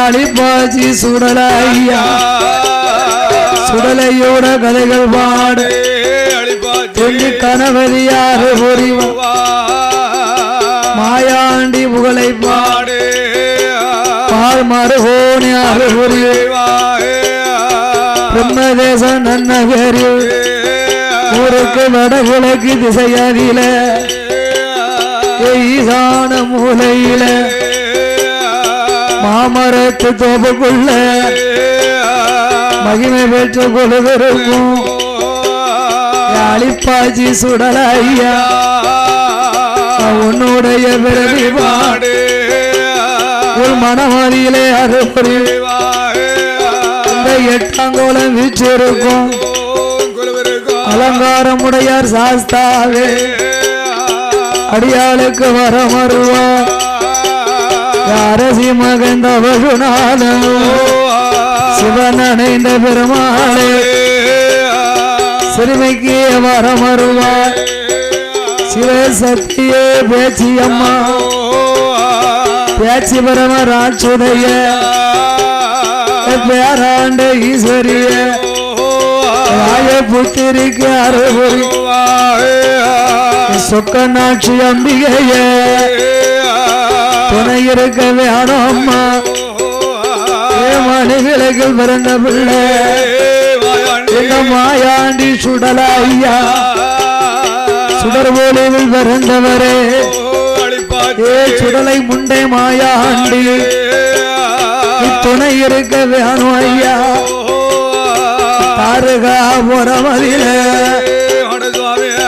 அழிப்பாச்சி சுடலையா சுடலையோட கதைகள் பாடு சொல்லி கணவதியாறு புரிவா மாயாண்டி புகழை பாடு பால் மறுகோணி ஆறு புரிவா பிரம்மதேசம் நன்ன பேரு ஊருக்கு வடகிழக்கு திசையதில ஈசான மூலையில மாமரத்து தோப்புக்குள்ள மகிமை பெற்ற கொழுவிருக்கும் அழிப்பாச்சி சுடலையா உன்னுடைய பிறவி பாடு ஒரு மனமதியிலே அறுபறி இந்த எட்டாங்கோலம் வீச்சிருக்கும் அலங்காரமுடையார் சாஸ்தாவே அடியாளுக்கு வரமருவா அரசி மகந்த வகுநாதம் சிவன் அணைந்த பெருமாளே சிறுமைக்கு வரமருவார் சிவசக்தியே பேச்சி அம்மா பேச்சி பரமராட்சுடைய பேராண்ட ஈஸ்வரிய ராய புத்திரிக்கு அறுபொறி சொக்கநாட்சி அம்பிகைய துணை இருக்க வேணும் அம்மா மணிவிலகில் பிறந்த பிள்ளை இந்த மாயாண்டி சுடலையா சுடர் போலிவில் பிறந்தவரே சுடலை முண்டை மாயாண்டி துணை இருக்க வேணும் ஐயா தாருகா புறமதில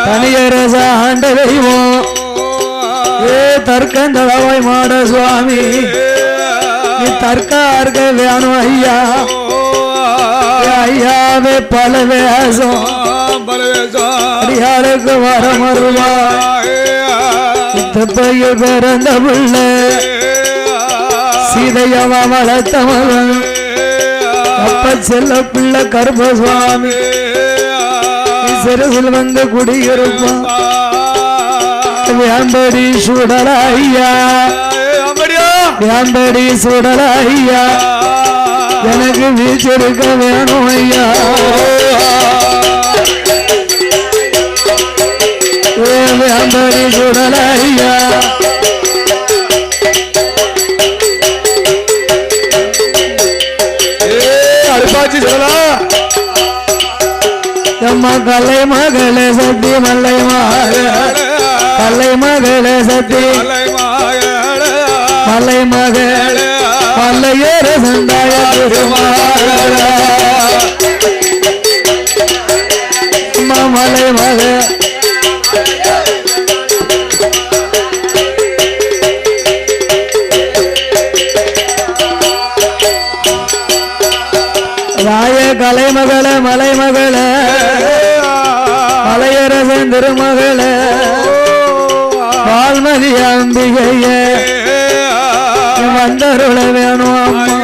தனியரச ஆண்ட தெய்வம் தற்கந்தளவாய் மாட சுவாமி நீ தற்கார்க வேணும் ஐயா ஐயாவே பல வேசம் அடியாளுக்கு வரமருவா பைய பிறந்த பிள்ளை சீதையவா வளர்த்த மகன் அப்ப செல்ல பிள்ளை கருப்ப சுவாமி சிறுசில் வந்து குடியிருப்பான் வேம்படி சுடலையா வேம்படி சுடலையா எனக்கு வீச்சிருக்க வேணும் ஐயா வேம்படி சுடலையா அழுப்பாச்சி சொல்லலாம் எம்மா கலை மகளே சத்தி மல்லை மகளே கலை மகளே சத்தி மலை மகள் மல்லையேற சண்டாய மலை மகள் ராய கலை மகள மலை மகள மலையரசன் திருமகள வால்மதி அம்பிகைய வந்தருள வேணும் அம்மா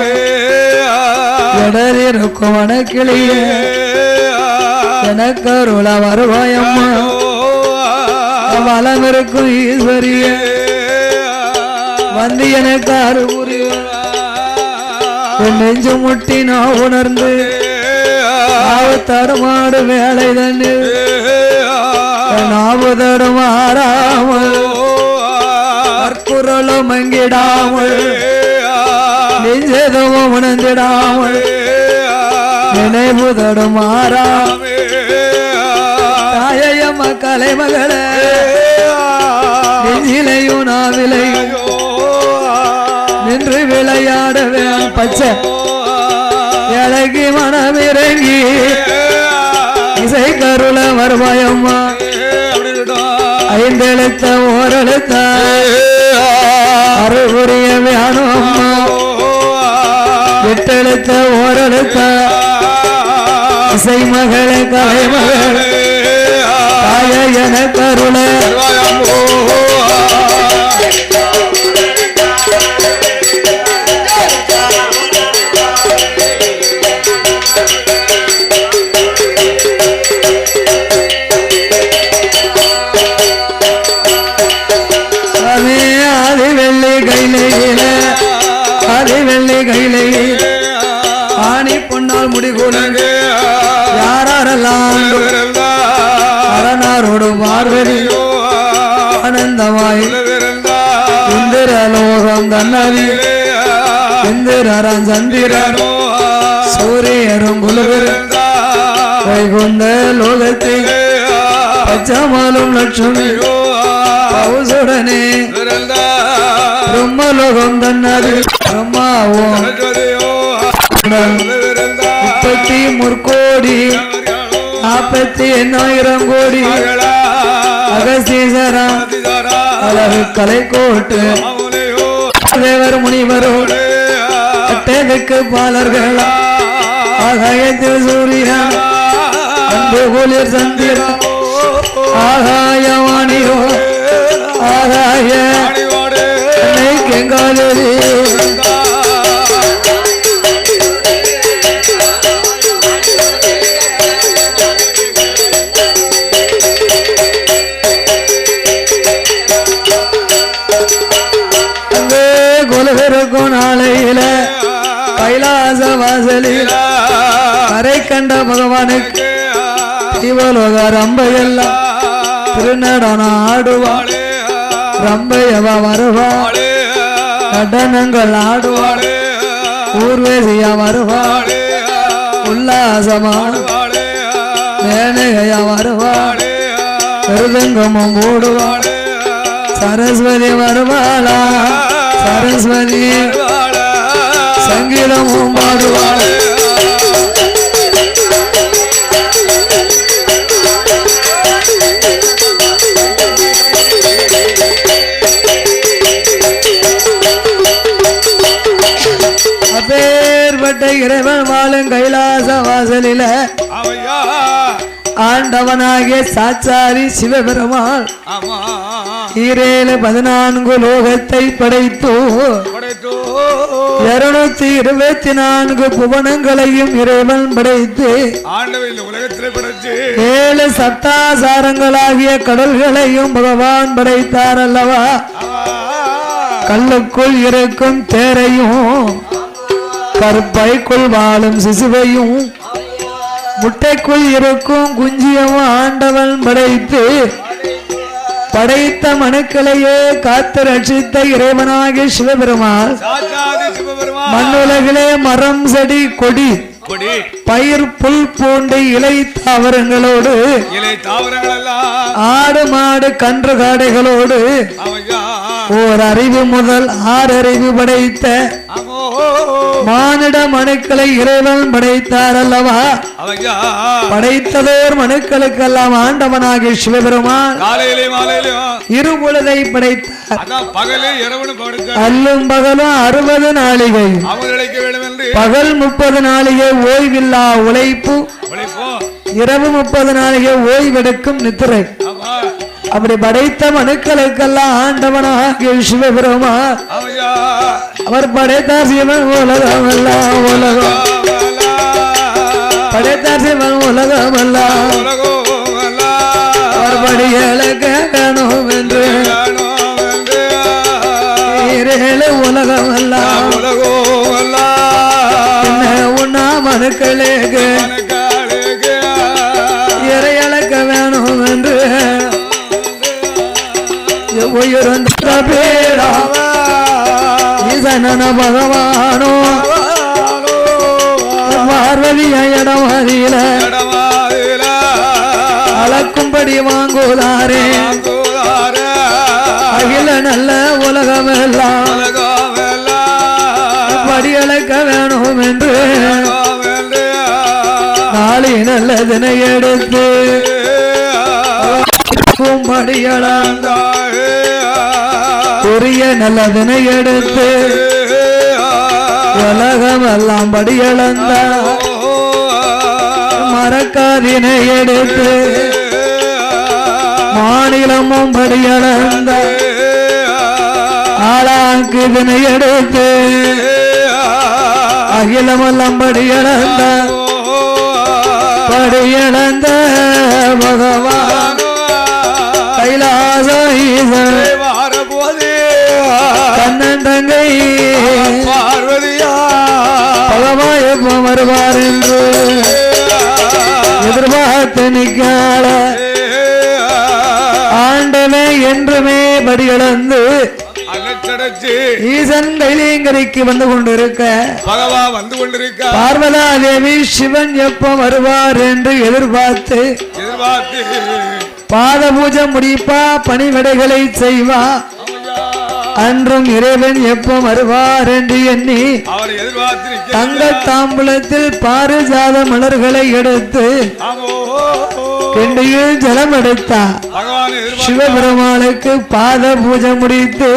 இடரிருக்கும் வனக்கிளிய எனக்கு அருள வருவாயம்மா வளம் இருக்கும் ஈஸ்வரிய வந்து எனக்கு அருகுரிய நெஞ்சு முட்டி நான் உணர்ந்து தருமாடு வேலை தண்ணு நாவு தருமாறாமல் குரலும் மங்கிடாமல் நெஞ்சதும் உணர்ந்திடாமல் நினைவு தடுமாறா தாயம்மா கலை மகளே நெஞ்சிலையும் நாவிலையும் நின்று விளையாடுவேன் பச்சை இறங்கி மனமிறங்கி இசை கருள வருவாயம்மா ஐந்தெழுத்த ஓரெழுத்த அறுபுரிய வேணும் அம்மா எட்டெழுத்த ஓரெழுத்த இசை மகளே கலை மகள் தாய என கருள ஆதி வெள்ளி கையில மயிலை ஆணி பொன்னால் முடிகூலங்க யாரெல்லாம் அரணாரோடு பார்வதி ஆனந்தமாய் இந்திரலோகம் தன்னதி இந்திரன் சந்திரன் சூரியரும் குலுவிரு வைகுந்த லோகத்தை பச்சமாலும் லட்சுமி பவுசுடனே பிரம்மலோகம் தன்னதி பிரம்மாவும் முப்பத்தி முற்கோடி 40,000 கோடி அகஸ்தீசரா அழகு கலை கோட்டு தேவர் முனிவரோடு அட்டேதுக்கு பாலர்களா ஆகாயத்தில் சூரியன் அன்பு குளிர் சந்திரன் ஆகாயவாணியோ ஆகாய கெங்காலி நாளையில கைலாச வாசலில் கரை கண்ட பகவானுக்கு சிவலோக ரம்பையெல்லாம் திருநடன ஆடுவாள் ரம்பையவ வருவாள் நடனங்கள் ஆடுவாள் ஊர்வேசியா வருவாள் உல்லாசமான மேனகையா வருவாள் மிருதங்கமும் ஓடுவாள் சரஸ்வதி வருவாளா சரஸ்வதி சங்கீதமும் பாடுவாள் அப்பேற்பட்ட இறைவன் வாழும் கைலாச வாசலில ஆண்டவனாகிய சாச்சாரி சிவபெருமாள் 14 லோகத்தை படைத்தோ 224 புவனங்களையும் இறைவன் படைத்து 7 சப்தாசாரங்களாகிய கடல்களையும் பகவான் படைத்தார் அல்லவா. கல்லுக்குள் இருக்கும் தேரையும் கற்பைக்குள் வாழும் சிசுவையும் முட்டைக்குள் இருக்கும் குஞ்சியமும் ஆண்டவன் படைத்து படைத்த மனுக்களையே காத்து ரட்சித்த இறைவனாகிய சிவபெருமான் மண்ணுலகிலே மரம் செடி கொடி பயிர் புல் பூண்டு இலை தாவரங்களோடு ஆடு மாடு கன்று காடைகளோடு ஓர் அறிவு முதல் 6 அறிவு படைத்த மானிட மனுக்களை இறைவன் படைத்தார் அல்லவா. படைத்ததோர் மனுக்களுக்கெல்லாம் ஆண்டவனாகிய சிவபெருமான் இருபொழுதை படைத்தார். அல்லும் பகலும் 60 நாளிகை பகல் 30 நாளிகை ஓய்வில்லா உழைப்பு இரவு 30 நாளிகை ஓய்வெடுக்கும் நித்திரை. அப்படி படைத்த மனுக்களுக்கெல்லாம் ஆண்டவனாகிய சிவபெருமான் அவர் படைத்தார். சிவன் உலகம் எல்லாம் உலகம் படைத்தார். சிவன் உலகம் எல்லாம் அவர் படிகளுக்க வேணும் என்று உலகம் எல்லாம் உண்ணா மனுக்களுக்கு இறையளக்க வேணும் என்று உயர்ந்த பேரா ஈசன பகவானோ பார்வதிய இடமதியில அளக்கும்படி வாங்குவாரே. அகில நல்ல உலகம் எல்லாம் படியளக்க வேணும் என்று நாளை நல்லதனை எடுத்து படியளந்த உரிய நல்லதனை எடுத்து உலகம் எல்லாம் படியளந்த மரக்காதினை எடுத்து மாநிலமும் படியளந்த ஆளாக்கு இதனை எடுத்து அகிலமெல்லாம் படியளந்த படியளந்த பகவான் கைலாச ஈசன் கண்ணன் தங்கை பார்வதியா பகவான் எப்போ வருவார் என்று எதிர்பார்த்து நிற்கால ஆண்டவே என்றுமே படிகளந்து ஈசன் கைலியங்கரைக்கு வந்து கொண்டிருக்க பகவான் வந்து கொண்டிருக்க பார்வதா தேவி சிவன் எப்போ வருவார் என்று எதிர்பார்த்து பாத பூஜை முடிப்பா பணிவிடைகளை செய்வா அன்றும் இறைவன் எப்போ வருவார் என்று எண்ணி தங்க தாம்பூலத்தில் பாரிஜாத மலர்களை எடுத்து பெண்டையில் ஜலம் எடுத்தார் சிவபெருமானுக்கு பாத பூஜை முடித்து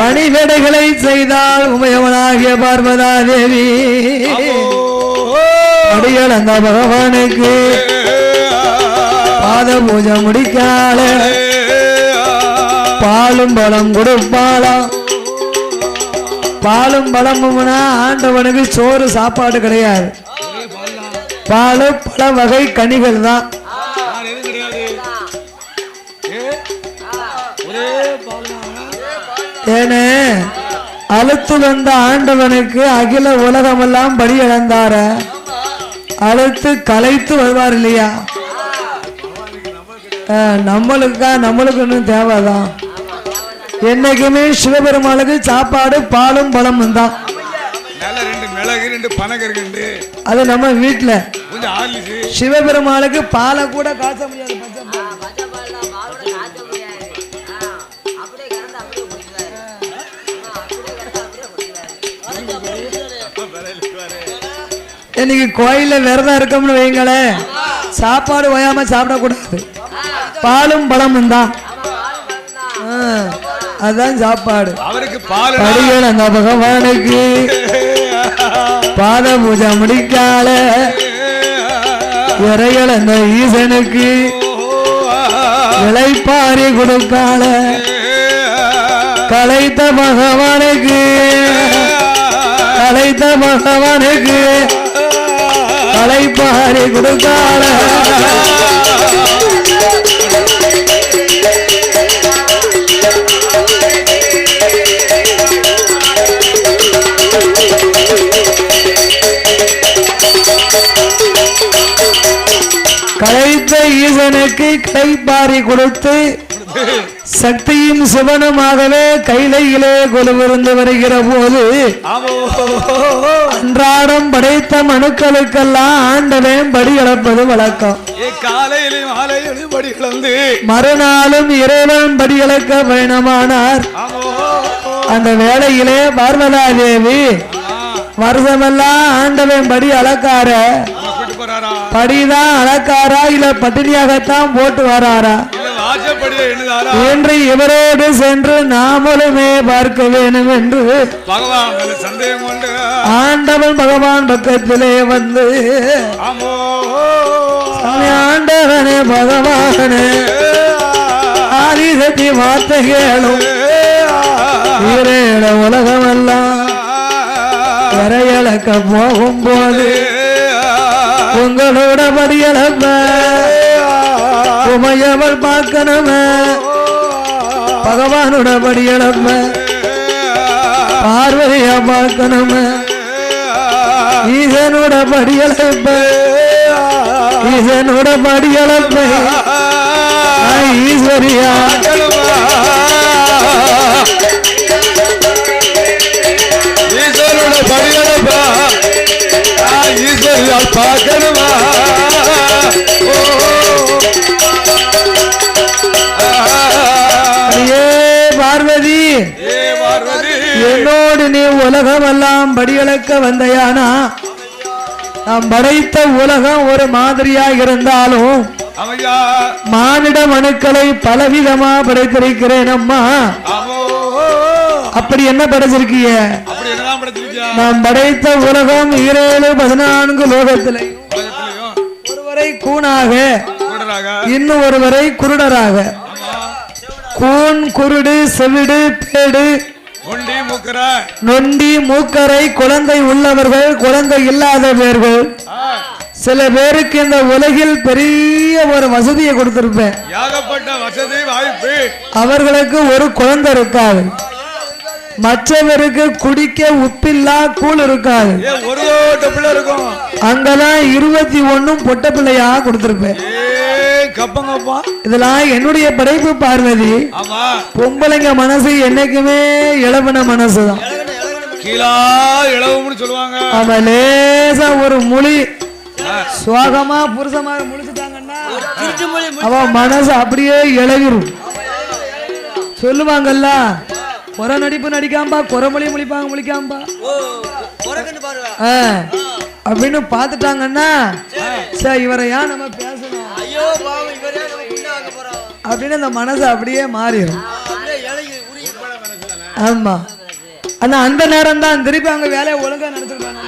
பணிவிடைகளை செய்தால் உமையவனாகிய பார்வதா தேவி அடிகள் அந்த பகவானுக்கு பாத பூஜை முடிக்கால பாலும் பழம் கொடுப்பாளா பாலும் பழமும்னா ஆண்டவனுக்கு சோறு சாப்பாடு கிடையாது பாலு பல வகை கனிகள் தான் ஏனே அழுத்து வந்த ஆண்டவனுக்கு அகில உலகமெல்லாம் படி இழந்தார அழுத்து கலைத்து வருவார் இல்லையா நம்மளுக்கு தேவைதான் என்னைக்குமே சிவபெருமானுக்கு சாப்பாடு பாலும் பழமும் தான் அது நம்ம வீட்டுல சிவபெருமானுக்கு பாலை கூட காச முடியாது இன்னைக்கு கோயில்ல விரதம் இருக்கோம்னு வைங்களேன் சாப்பாடு ஓயாம சாப்பிடக்கூடாது பாலும் பழமும் தான் அதான் சாப்பாடு படிகள் அந்த பகவானுக்கு பாத பூஜை முடிக்கால இறைகள் அந்த ஈசனுக்கு இளைப்பாரி கொடுக்கால கலைத்த பகவானுக்கு கலைப்பாரி கொடுக்கால கலைத்த ஈசனுக்கு கலைப்பாரி கொடுத்து சக்தியும் சிவனுமாகவே கைலையிலே கொலுவிருந்து வருகிற போது அன்றாடம் படைத்த மனுக்களுக்கெல்லாம் ஆண்டவன் படி இழப்பது வழக்கம். மறுநாளும் இறைவன் படி இழக்க பயணமானார். அந்த வேளையிலே பார்வதா தேவி வருஷமெல்லாம் ஆண்டவன் படி அளக்கார படிதான் அளக்காரா இல்ல பட்டினியாகத்தான் போட்டு வராரா என்று இவரோடு சென்று நாமளுமே பார்க்க வேண்டும் என்று ஆண்டவன் பகவான் பக்கத்திலே வந்து ஆண்டவனே பகவானே ஆதிசக்தி வார்த்தை கேளும் உலகமெல்லாம் வரையளக்க போகும்போது உங்களோட படியளப்ப உமையவள் பார்க்கணுமே பகவானோட படியளப்ப பார்வதிய பார்க்கணுமே ஈசனோட படியளப்ப ஈசனோட படியளப்ப ஈஸ்வரியா ஈஸ்வரோட படியளப்பா ஈஸ்வரியால் பார்க்கணுமா பார்வதி என்னோடு நீ உலகமெல்லாம் படியளக்க வந்தையானா நாம் படைத்த உலகம் ஒரு மாதிரியாக இருந்தாலும் மானிட மனுக்களை பலவிதமா படைத்திருக்கிறேன் அம்மா. அப்படி என்ன படைச்சிருக்கீங்க? நாம் படைத்த உலகம் 14 லோகத்திலே ஒருவரை கூணாக இன்னும் ஒருவரை குருடராக கூன் குருடு செவிடு பேடு நொண்டி மூக்கரை குழந்தை உள்ளவர்கள் குழந்தை இல்லாதவர்கள் சில பேருக்கு இந்த உலகில் பெரிய ஒரு வசதியை கொடுத்திருப்பேன். அவர்களுக்கு ஒரு குழந்தை இருக்காது. மற்றவருக்கு குடிக்க உப்பில்லா கூழ் இருக்காது. ஒரு டப்புல இருக்கும். அங்கதான் 21 பொட்ட பிள்ளையா கொடுத்திருப்பேன். கப்பங்கப்பா இதெல்லாம் என்னுடைய படைப்பு பார்வதி. ஆமா, பொம்பளைங்க மனசு என்னைக்குமே இளவன மனசுதான். கீழா இளவும்னு சொல்லுவாங்க. ஆமா, லேசா ஒரு மொழி சுவாகமா புருஷமா முழிச்சுட்டாங்கன்னா அவ மனசு அப்படியே இளவிரும். சொல்லுவாங்கல்ல, குறை நடிப்பு நடிக்காம்பா, குறைமொழி முழிப்பாங்க முழிக்காம்பா அப்படின்னு பாத்துட்டாங்கன்னா சரி இவரை ஏன் நம்ம பேசணும் அப்படின்னு அந்த மனசு அப்படியே மாறிடும். ஆமா, ஆனா அந்த நேரம் தான் திருப்பி அவங்க வேலையை ஒழுங்கா நடத்திருக்காங்க.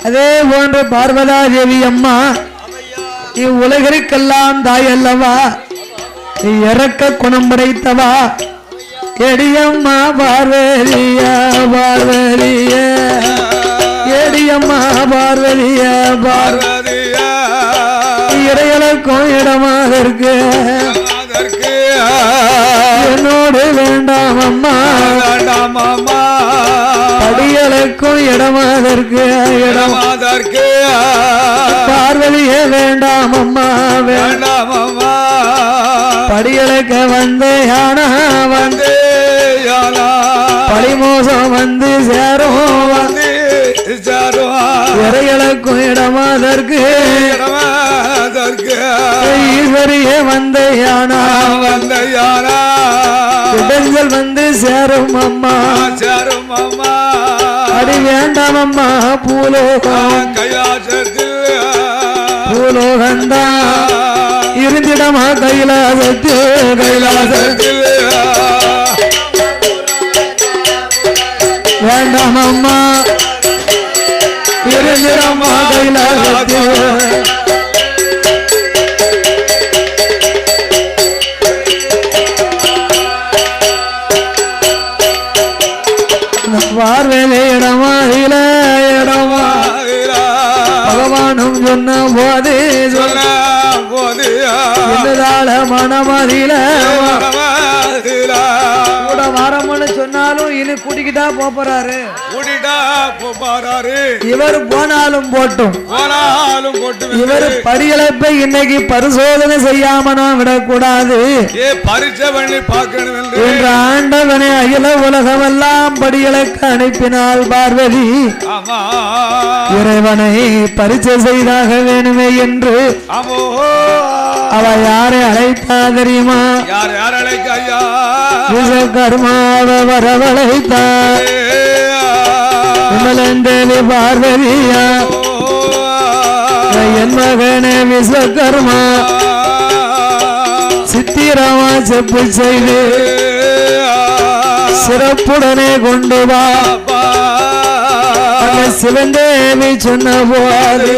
அதே போன்று பார்வதா தேவி அம்மா, நீ உலகிற்கெல்லாம் தாய் அல்லவா, நீ இறக்க குணம் படைத்தவா, எடியம்மா பார்வதியா பார்வதிய, எடியம்மா பார்வதிய பார்வதியா, இறையலுக்கும் இடமாதற்கு என்னோடு வேண்டாம் அம்மா, வேண்டாம் அம்மா, படியலுக்கும் இடமாதற்கு இடமாதற்கு பார்வதியே வேண்டாம் அம்மா, வேண்டாம் அம்மா, படியலுக்கு வந்து யானா வந்து யானா, படிமோசம் வந்து சேரும் வந்து சேரும், இறையலுக்கும் இடமாதற்கு இடமாதற்கு ஈஸ்வரியே வந்த யானா வந்த யானா, இடங்கள் வந்து சேரும் அம்மா சேரும் அம்மா, அடி வேண்டாம் அம்மா பூலோகம் கைலாசத்தில் பூலோகந்தா இருந்திடமா கைலாசத்தில் கைலாசத்தில் வேண்டாம் அம்மா இருந்திடமா கைலாசத்தில் பார்வையில இடமா இல்ல இடமா பகவானும் சொன்ன போது சொன்ன போது மனமதியில கூட வாரம்னு சொன்னாலும் இனி கூட்டிக்கிட்டா போறாரு கூட்டிட்டா போறாரு. இவர் போனாலும் போட்டும் போனாலும் போட்டும் இவர் படியளப்பை இன்னைக்கு பரிசோதனை செய்யாம நான் விடக்கூடாது, பரிசை பண்ணி பார்க்கணும் என்ற ஆண்டவனை அகில உலகமெல்லாம் படியளக்க அனுப்பினாள் பார்வதி. இறைவனை பரிசை செய்தாக வேணுமே என்று அவ யாரை அழைத்தா தெரியுமா? யார் யார் அழைக்க? விஸ்வகர்மாவை வரவழைத்தார். விமலந்தேவி பார்வதியா, என் மகனே விஸ்வகர்மா சித்திரமா செப்பு செய்து சிறப்புடனே கொண்டு வா. சிவந்தேவி சொன்ன போது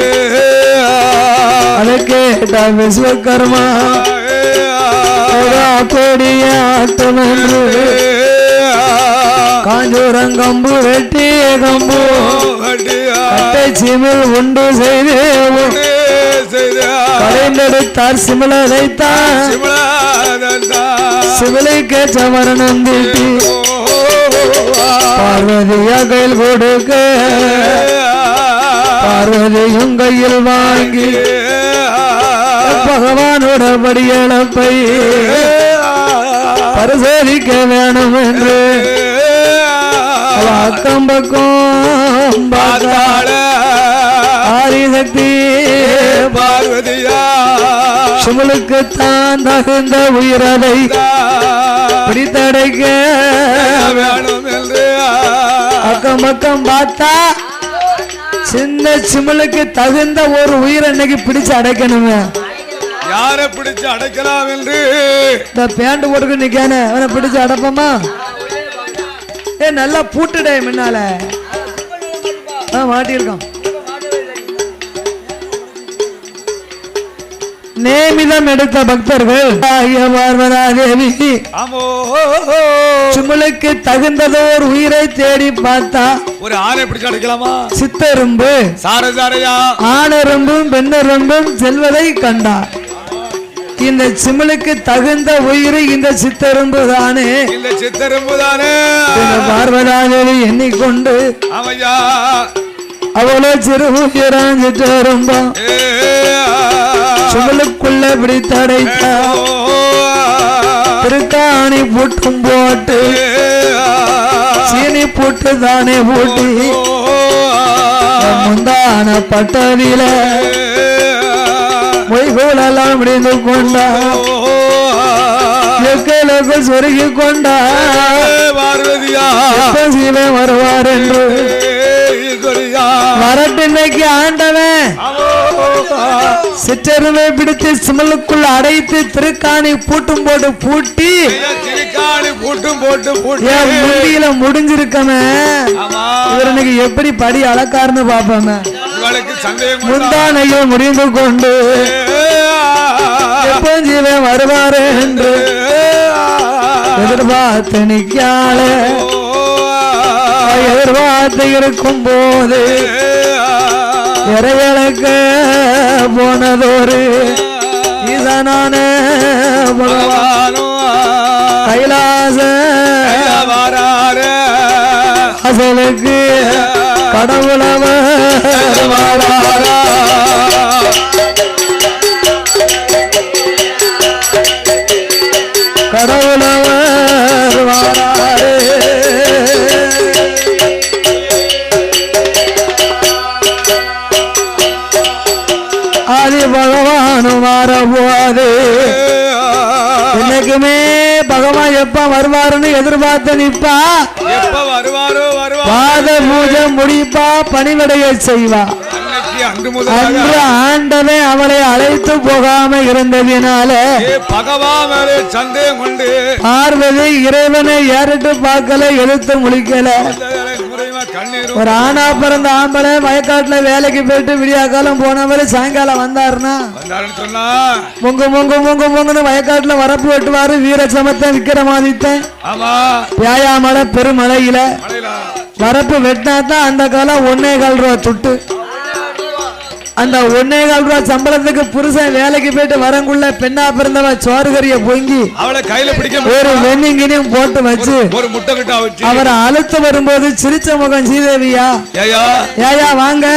அதை கேட்ட விஸ்வகர்மா கொடிய ஆட்டம் என்று காஞ்சூரங்கம்பு வெட்டி கம்பு கட்டை சிமிழ் உண்டு செய்து கலைந்தெடுத்தார் சிமிழதைத்தான் சிமிழைக்கு சவரணம் தீட்டி பார்வதியா கையில் கொடுக்க பார்வதியும் கையில் வாங்கி பகவானோட படியளப்பை பரிசோதிக்க வேணும் என்று அக்கம் பக்கம் ஆதிசக்தி பார்வதியா சிவனுக்கு தான் தகுந்த உயிரதை பிடித்தடைக்க வேணும் என்று அக்கம் பக்கம் பார்த்தா சின்ன சிமலுக்கு தகுந்த ஒரு உயிர் அன்னைக்கு பிடிச்சு அடைக்கணுமே. யாரை பிடிச்சு அடைக்கலாம் என்று இந்த பேண்ட் போட்டுக்கு நிக்கானே அவனை பிடிச்சு அடைப்போமா? நல்லா பூட்டுடே முன்னால மாட்டியிருக்கான். நேமிதம் எடுத்த பக்தர்கள் பார்வதாதேவி சுமலுக்கு தகுந்ததோர் உயிரை தேடி பார்த்தா ஒரு ஆணை பிடிச்சு அடைக்கலாமா? சித்தெரும்பு சாரசாரையா ஆணெரும்பும் பெண்ணெரும்பும் செல்வதை கண்டார். இந்த சிமிழுக்கு தகுந்த உயிர் இந்த சித்தரும்பு தானே, இந்த சித்தரும்பு தானே. பார்வதாதேவி எண்ணிக்கொண்டு ஆமையா அவ்வளோ சிறு உயிரான் சித்தரும்பா சிமிழுக்குள்ள பிடித்தடைத்தா திருக்காணி பூட்டும் போட்டு சீனி பூட்டு தானே பூட்டி முந்தான பட்டதில மொய்கோலெல்லாம் முடிந்து கொண்டா எக்களுக்கு சொருகி கொண்டா பார்வதியா சிவன் வருவார் என்று வரட்டு இன்னைக்கு ஆண்டவன் சிற்றருவை பிடித்து சிமலுக்குள் அடைத்து திருக்காணி பூட்டும் போட்டு பூட்டி திருக்காணி பூட்டும் போட்டு முண்டியில முடிஞ்சிருக்கமே இவருக்கு எப்படி படி அளக்காருன்னு பாப்போமே. முந்தானையும் முடிந்து கொண்டு எப்போ ஜீவன் வருவாரு என்று எதிர்பார்த்து நிக்கால எதிர்பார்த்து இருக்கும் போது இறையலுக்கு போனதொரு இதனான பகவானோ கைலாச அசலுக்கு கடவுளவர் வாராரா கடவுளவர் வாராரே ஆதி பகவானும் மாறபோது இன்னைக்குமே பகவான் எப்ப வருவாருன்னு எதிர்பார்த்து நிப்பா. எப்ப வருவாரோ பாத பூஜை முடிப்பா, பணிவிடைய செய்வா. அன்று ஆண்டவன் அவளை அழைத்து போகாம இருந்ததினால பகவான் சந்தேகம் கொண்டு பார்வதி இறைவனை ஏறிட்டு பார்க்கல, எழுத்து முழிக்கல. ஒரு ஆணா பிறந்த ஆம்பளை வயக்காட்டுல வேலைக்கு போயிட்டு விடியா காலம் போனவர் சாயங்காலம் வந்தாருன்னா பொங்கு பொங்கு பொங்கு பொங்குன்னு வயக்காட்டுல வரப்பு வெட்டுவாரு. வீரசமத்தை விக்கிரமாதித்தன் வியாயாமலை பெருமலையில வரப்பு வெட்டினாதான் அந்த காலம் 1.25 ரூபா துட்டு. அந்த 1.25 ரூபா சம்பளத்துக்கு புருஷன் வேலைக்கு போயிட்டு வரங்குள்ள பெண்ணா பிறந்தவ சோறுகரிய பொங்கி அவளை கையில பிடிக்க ஒரு வெண்ணிங்கினையும் போட்டு வச்சு ஒரு முட்டை கிட்ட வச்சு அவரை அழுத்து வரும்போது சிரிச்ச முகம் சீதேவியா ஏயா வாங்க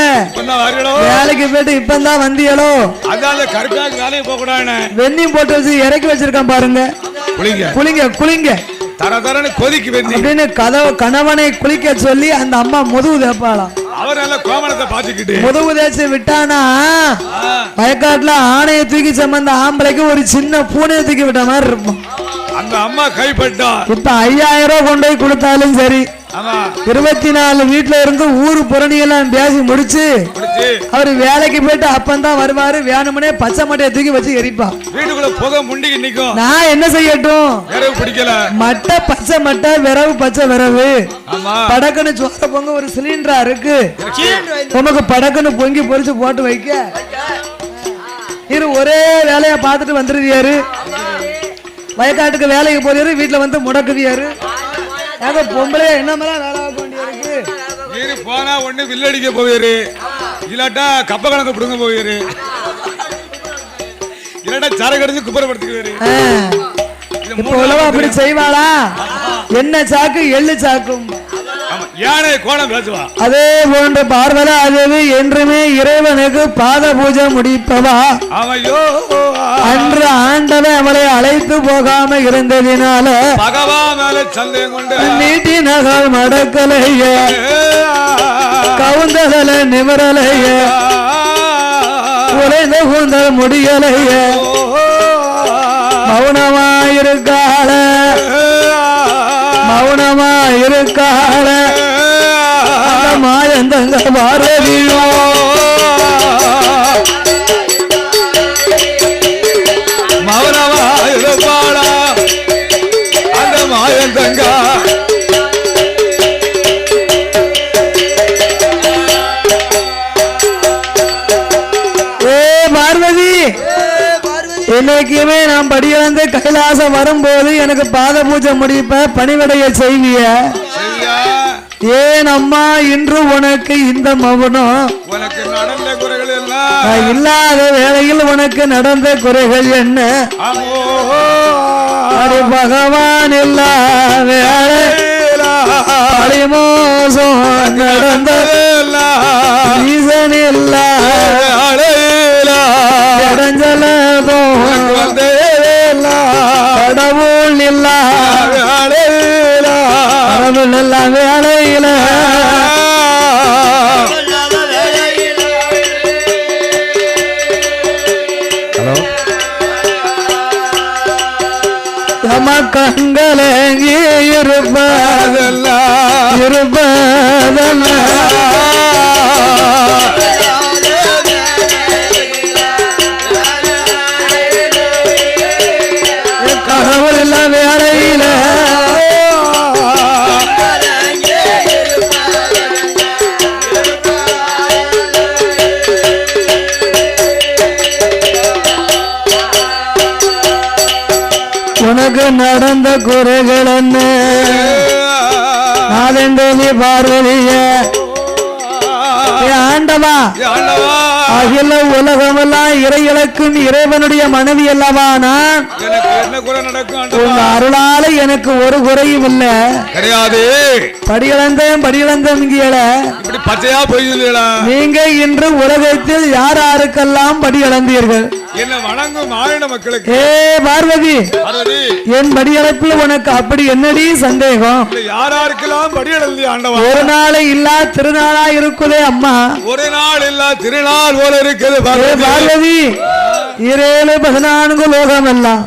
வேலைக்கு போயிட்டு இப்பதான் வந்தியலோ அதால கருப்பாக்கு வேலைக்கு போக கூடாது வெண்ணியும் போட்டு வச்சு இறக்கி வச்சிருக்கான் பாருங்க. குளிங்க குளிங்க குளிங்க தரதரன்னு கொதிக்கு வெண்ணி அப்படின்னு கணவனை குளிக்க சொல்லி அந்த அம்மா முதுகு தேப்பாளாம். அவர் நல்ல கோமணத்தை பாத்துக்கிட்டு முதுகு தேய்ச்சி விட்டானா வயக்காட்டுல ஆணையை தூக்கி சம்பந்த ஆம்பளைக்கு ஒரு சின்ன பூனையை தூக்கி விட்ட மாதிரி இருக்கும். அந்த அம்மா கைப்பட்டா இப்ப 5000 ரூபாய் கொண்டு போய் கொடுத்தாலும் சரி 24 வீட்டுல இருந்து ஊரு புறணியெல்லாம் பேசி முடிச்சு அவரு வேலைக்கு போயிட்டு அப்பந்தான் வருவாரு. வேணுமனே பச்சை மட்டையை தூக்கி வச்சு எரிப்பா. வீட்டுக்குள்ள புகை முண்டிக்கு நிக்கும். நான் என்ன செய்யட்டும், விரவு பிடிக்கல மட்டை பச்சை மட்டை விரவு பச்சை விரவு படக்குன்னு சோற பொங்க ஒரு சிலிண்டரா இருக்கு உமக்கு படக்குன்னு பொங்கி பொறிச்சு போட்டு வைக்க இரு ஒரே வேலையா பார்த்துட்டு வந்துருவியாரு. வயக்காட்டுக்கு வேலைக்கு போறாரு, வீட்டுல வந்து முடக்குவியாரு. பொம்பளை என்னமெல்லாம் வேலை பார்க்க வேண்டியிருக்கு. போனா ஒண்ணு வில்லடிக்க போவாரு, இல்லாட்டா கப்ப கணக்கு பிடுங்க போவாரு, இல்லாட்டா சரக்கு அடிச்சு குப்பரப்படுத்துக்குவாரு. அப்படி செய்வாளா? என்ன சாக்கு எள்ளு சாக்கும் யானை கோணம் பேசுவா. அதே போன்ற பார்வலா தேவி என்றுமே இறைவனுக்கு பாத பூஜை முடிப்பவா. அன்று ஆண்டவன் அவளை அழைத்து போகாம இருந்ததினால பகவான் மேல சந்தேகம் கொண்டு நீட்டி நகல் மடக்கலைய கவுந்தல நிமரலைய உலைந்த கூந்தல் முடியலைய மௌனமாயிருக்காள மௌனமாயிருக்காள மாயந்தங்க பார்வதியோ மௌனமாயிருப்பாளா அந்த மாயந்தங்க பார்வதி இன்னைக்குமே நான் படியிலிருந்து கைலாசம் வரும்போது எனக்கு பாத பூஜை முடிப்ப பணிவிடைய செய்விய. ஏன் அம்மா இன்று உனக்கு இந்த மௌனம்? உனக்கு நடந்த குறைகள் எல்லாம் இல்லாத வேளையில் உனக்கு நடந்த குறைகள் என்ன அடி பகவான் இல்லா வேலை மோசம் நடந்த ஈசன் இல்லா இடைஞ்சலதோ கடவுள் இல்லா கடவுள் இல்லா வேலையில கண்களே இருப்பதல்ல கடவுள் இல்ல வேலையில உனக்கு நடந்த குறைகள் என்ன நாதென்றி பார்வதிய ஆண்டவா அகில உலகமெல்லாம் இறைகளுக்கும் இறைவனுடைய மனைவி அல்லவா நான் உங்க அருளால எனக்கு ஒரு குறையும் இல்ல கிடையாது படியிழந்தேன் பச்சையா போயிருந்தா நீங்க இன்று உலகத்தில் யார் யாருக்கெல்லாம் படியிழந்தீர்கள் என்ன வணங்கும் மாநில மக்களுக்கு பார்வதி என் படியளப்பில் உனக்கு அப்படி என்னடி சந்தேகம் யாராருக்கெல்லாம் படியளந்தி ஆண்டவா ஒரு நாளை இல்லா திருநாளா இருக்குதே அம்மா ஒரு நாள் இல்லா திருநாள் போல இருக்குது பார்வதி 7-14 லோகம் எல்லாம்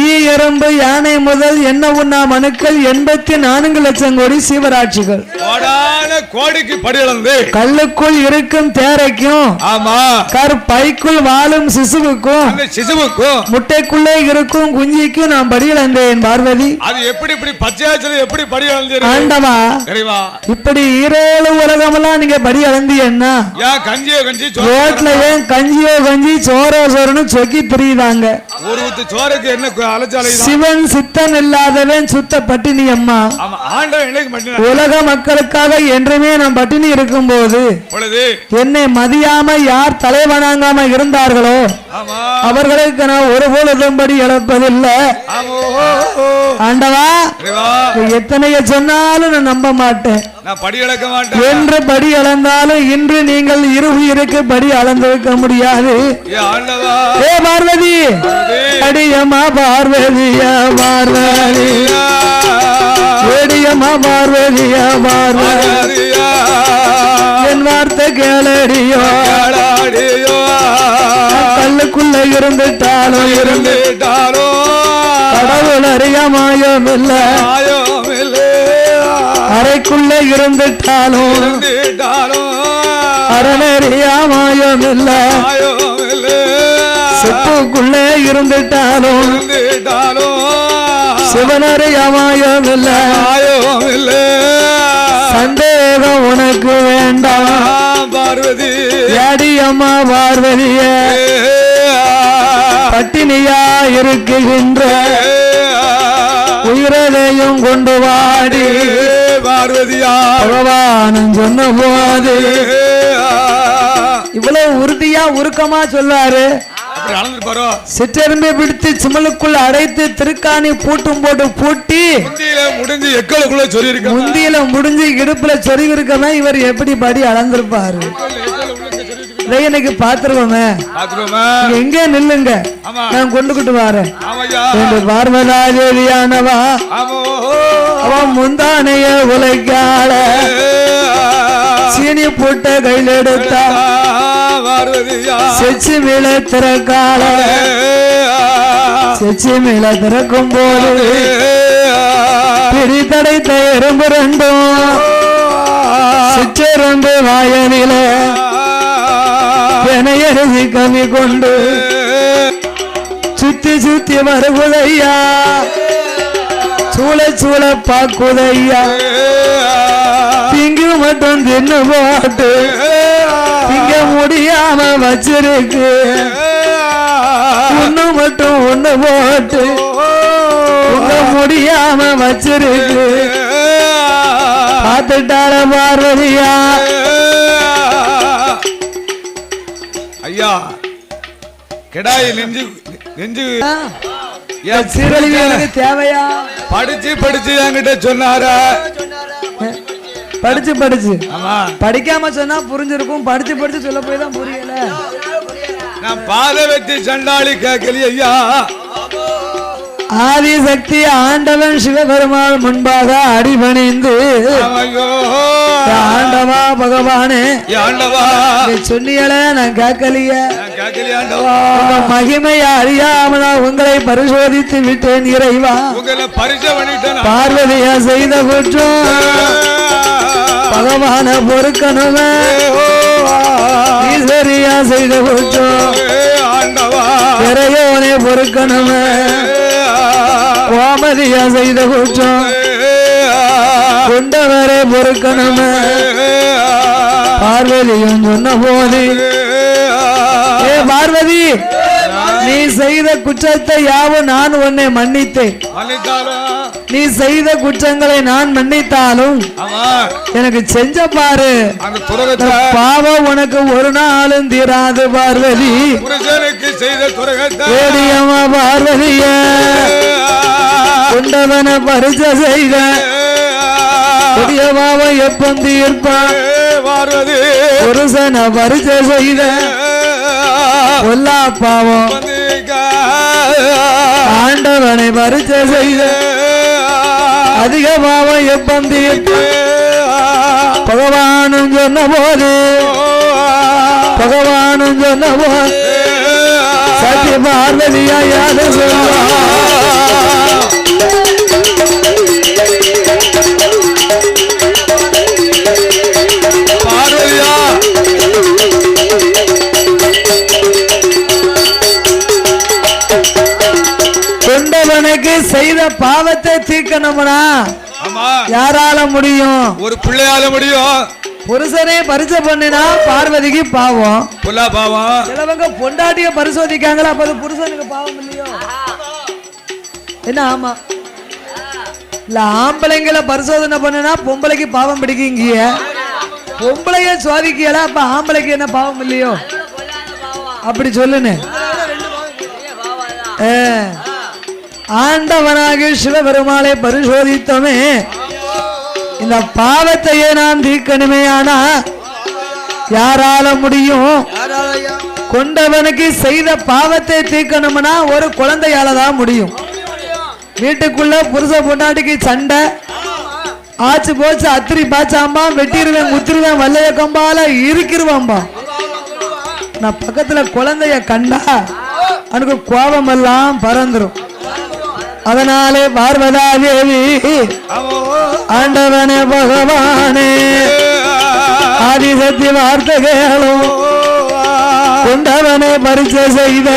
ஈ எறும்பு யானை முதல் என்ன உண்ணா மனுக்கள் 84 லட்சம் கோடி சிவராட்சிகள் கோடிக்கு படியளந்து கல்லுக்குள் இருக்கும் தேரைக்கும் கற்பைக்குள் வாழும் சிசுவுக்கும் முட்டைக்குள்ளே இருக்கும் குஞ்சிக்கும் நான் படியிழந்தேன் பார்வதி அது எப்படி பச்சையாச்சல எப்படி படியிழந்தீர்கள் ஆண்டவா இப்படி 7 உலகமெல்லாம் நீங்க படியிழந்தீங்கன்னா ரோட்ல ஏன் கஞ்சியோ கஞ்சி சோரோ சோறுன்னு சொக்கி திரியுதாங்க ஒரு சோறுக்கு என்ன அலைச்சாலை சிவன் சித்தன் இல்லாதவன் சுத்த பட்டினி அம்மா உலக மக்களுக்காக என்றுமே நான் பட்டினி இருக்கும் போது என்னை மதியாம யார் தலைவணங்காம இருந்தார்களோ அவர்களுக்கு நான் ஒரு பொழுதும் படி இழப்பதில்லை ஆண்டவா எத்தனைய சொன்னாலும் நான் நம்ப மாட்டேன் என்று படி அளந்தாலும் இன்று நீங்கள் இருவுயிருக்கு படி அளந்திருக்க முடியாது பார்வதி அடியம்மா பார்வதியா பார்வதியா ஏடியம்மா பார்வதியா பார்வதியா என் வார்த்தை கேளடியோ கல்லுக்குள்ள இருந்துட்டாலும் கடவுள் அறியாமாயம் இல்ல அறைக்குள்ள இருந்துட்டாலும் அரணறியாமாயம் இல்ல செப்புக்குள்ளே இருந்துட்டாலும் சிவனறியாமாயம் இல்ல சந்தேகம் உனக்கு வேண்டாம் பார்வதி அடியம்மா பார்வதிய பட்டினியா இருக்குகின்ற உயிரையும் கொண்டு வாடி பார்வதியா பகவானும் சொன்ன போது இவ்வளவு உறுதியா உருக்கமா சொல்லாரு சிற்றெரும்பை பிடித்து சிமலுக்குள்ள அடைத்து திருக்காணி பூட்டும் போட்டு பூட்டி முடிஞ்சு எக்களுக்குள்ள சொல்லி இருக்கு முந்தியில முடிஞ்சு இடுப்புல சொருகி இருக்கதான் இவர் எப்படி படி அளந்திருப்பாரு இன்னைக்கு பாத்துருவோமே எங்க நில்லுங்க நான் கொண்டுகிட்டு வரேன் பார்வதா தேவியானவா அவன் முந்தானைய உலைக்கால சீனி போட்ட கையில் எடுத்தா செச்சு மேல திறக்கால செச்சு மேல திறக்கும் போது பிரித்தடைத்த எறும்பு ரெண்டும் சிற்றெரும்பு வாயனில எனையருதி கம்மி கொண்டு சுத்தி சுத்தி வருகுதையா சூள சூள பாக்குதையா திங்கு மட்டும் தின்னு போட்டு திங்க முடியாம வச்சிருக்கு ஒண்ணு மட்டும் ஒண்ணு போட்டு உங்க முடியாம வச்சிருக்கு பார்த்துட்டார பார்வதியா ஐயா கெடாய் நெஞ்சு நெஞ்சு சீரழிவு எனக்கு தேவையா? படிச்சு படிச்சு என்கிட்ட சொன்னார. படிச்சு படிச்சு ஆமா படிக்காம சொன்னா புரிஞ்சிருக்கும். படிச்சு படிச்சு சொல்ல போய் தான் புரியல. நான் பாத வெட்டி சண்டாளி கேட்கலையே ஐயா. ஆதிசக்தி ஆண்டவன் சிவபெருமாள் முன்பாக அடிபணிந்து ஆண்டவா பகவானே சொன்னியல நான் கேட்கலைய. மகிமையை அறியாமலா உங்களை பரிசோதித்து விட்டேன் இறைவா. பார்வதியா செய்த குற்றம் பகவான பொறுக்கணுமே. ஈஸ்வரியா செய்த குற்றம் இறையோனே பொறுக்கணுமே. கோமதியா செய்த குற்றம் கொண்டவரே பொறுக்கணுமே. பார்வதியும் சொன்ன போது பார்வதி நீ செய்த குற்றத்தை யாவும் நான் உன்னை மன்னித்தேன். நீ செய்த குற்றங்களை நான் மன்னித்தாலும் எனக்கு செஞ்ச பாரு பாவம் உனக்கு ஒரு நாளும் தீராது பார்வதி. ஏடியம்மா பார்வதிய கொண்டவன பரிச செய்த புதிய பாவம் எப்ப தீர்ப்பான். புருஷன பரிச செய்த பொல்லா பாவம் ஆண்டவனை பரிச செய்த அதிக பாவம் எப்ப தீர்ப்பான். பகவானும் சொன்ன போது பகவானும் சொன்ன போது சத்திய பார்வதியா யாரு சொல்வா. கொண்டவனுக்கு செய்த பாவத்தை தீர்க்கணும்னா யாரால முடியும்? ஒரு பிள்ளையால முடியும். புருஷனே பரிசை பண்ணினா பார்வதிக்கு பாவம். பாவம் சிலவங்க பொண்டாட்டிய பரிசோதிக்காங்களா, அப்ப புருஷனுக்கு பாவம் இல்லையோ என்ன? ஆமா இல்ல ஆம்பளைங்களை பரிசோதனை பண்ணினா பொம்பளைக்கு பாவம் பிடிக்குங்க. பொம்பளைய சோதிக்கல அப்ப ஆம்பளைக்கு என்ன பாவம் இல்லையோ? அப்படி சொல்லுன்னு ஆண்டவனாக சிவபெருமாளை பரிசோதித்தோமே. இந்த பாவத்தையே நான் தீர்க்கணுமே. ஆனா யாரால முடியும்? கொண்டவனுக்கு செய்த பாவத்தை தீர்க்கணும்னா ஒரு குழந்தையால தான் முடியும். வீட்டுக்குள்ள புருஷ பொண்டாட்டிக்கு சண்டை ஆச்சு போச்சு, அத்திரி பாச்சாம்பா, வெட்டிடுவேன் குத்திருவேன் வல்லைய கம்பால இருக்கிருவாம்பா. நான் பக்கத்துல குழந்தைய கண்டா எனக்கு கோபம் எல்லாம் பறந்துரும். அதனாலே பார்வதா தேவி ஆண்டவனே பகவானே ஆதிசக்தி வார்த்தை கேளும். கொண்டவனை பரிசை செய்த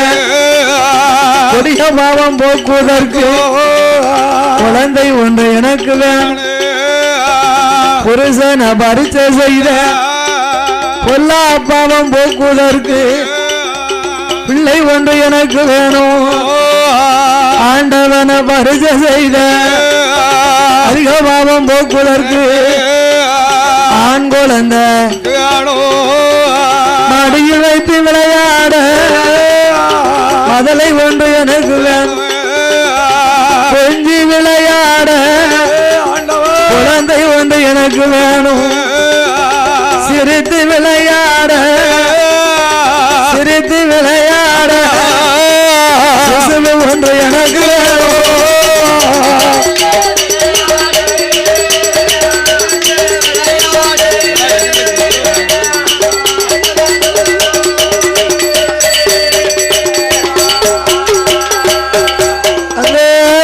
கொடிய பாவம் போக்குவதற்கு குழந்தை ஒன்று எனக்கு வேணும். புருஷனை பரிசை செய்த பொல்லா பாவம் போக்குவதற்கு பிள்ளை ஒன்று எனக்கு வேணும். ஆண்டவனை பரிசை செய்த அதிக பாவம் போக்குவதற்கு ஆண் குழந்தை மடியில் வைத்து விளையாட மதலை ஒன்று எனக்கு வேணும். கொஞ்சி விளையாட குழந்தை ஒன்று எனக்கு வேணும். சிரித்து விளையாட சிரித்து விளையாட சிசுவு ஒன்று எனக்கு வேணும்.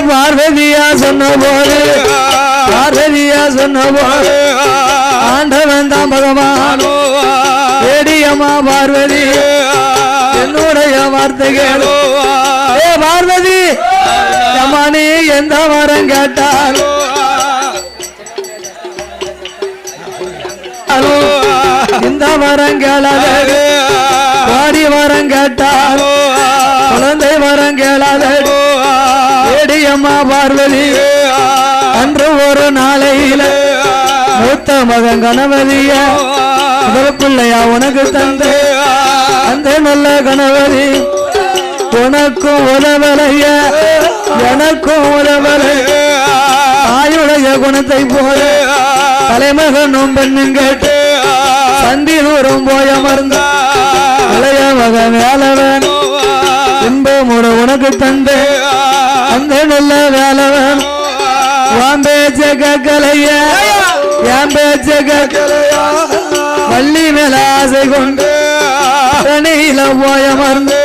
பார்வதியா சொன்ன போது பார்வதியா சொன்ன போது ஆண்டவன் தான் பகவான். ஏடியம்மா பார்வதி என்னுடைய வார்த்தைகள் பார்வதி நீ எந்த வரம் கேட்டால் இந்த வரம் கேளாத, கோடி வரம் கேட்டால் குழந்தை வரம் கேளாத. ஏடியம்மா பார்வதி அன்று ஒரு நாளையில மூத்த மகன் கணபதிய முதல் பிள்ளையா உனக்கு தந்து அந்த நல்ல கணவரி உனக்கும் உதவலைய எனக்கும் உதவலைய தாயுடைய குணத்தை போல தலைமகனும் பெண்ணும் கேட்டு சந்தி தூரம் போய் அமர்ந்த இளைய மக வேலவன் இன்பமுட உனக்கு தந்து அந்த நல்ல வேலவன் வான் பேச்ச கலைய என் பேச்ச கலையா வள்ளி மேல ஆசை கொண்டு தனியில போய் அமர்ந்து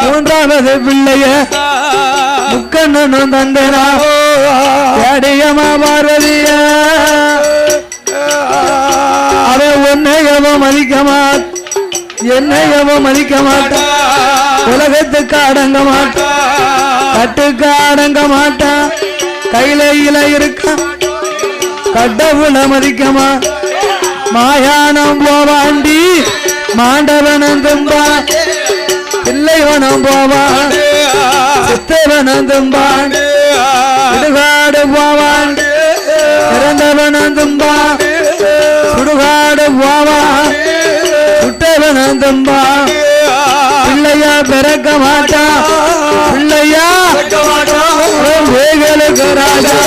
மூன்றாவது பிள்ளைய முக்கண்ணனும் தந்தனா அடியமா பார்வதிய அவன் உன்னையவும் மதிக்க மாட்டான் என்னையவும் மதிக்க மாட்டான் உலகத்துக்கு அடங்க மாட்டான் கட்டுக்கு அடங்க மாட்டான் கையில இருக்க கடவுள மதிக்கமா மாயானம் போவாண்டி மாண்டவனம் தும்பான் பிள்ளைவனம் போவான் சித்தவனம் தும்பான் சுடுகாடு போவான் இறந்தவனம் தும்பான் சுடுகாடு போவான் சுட்டவனம் தும்பான் பிள்ளையா பிறக்க மாட்டான் பிள்ளையா வேகளுக்கு ராஜா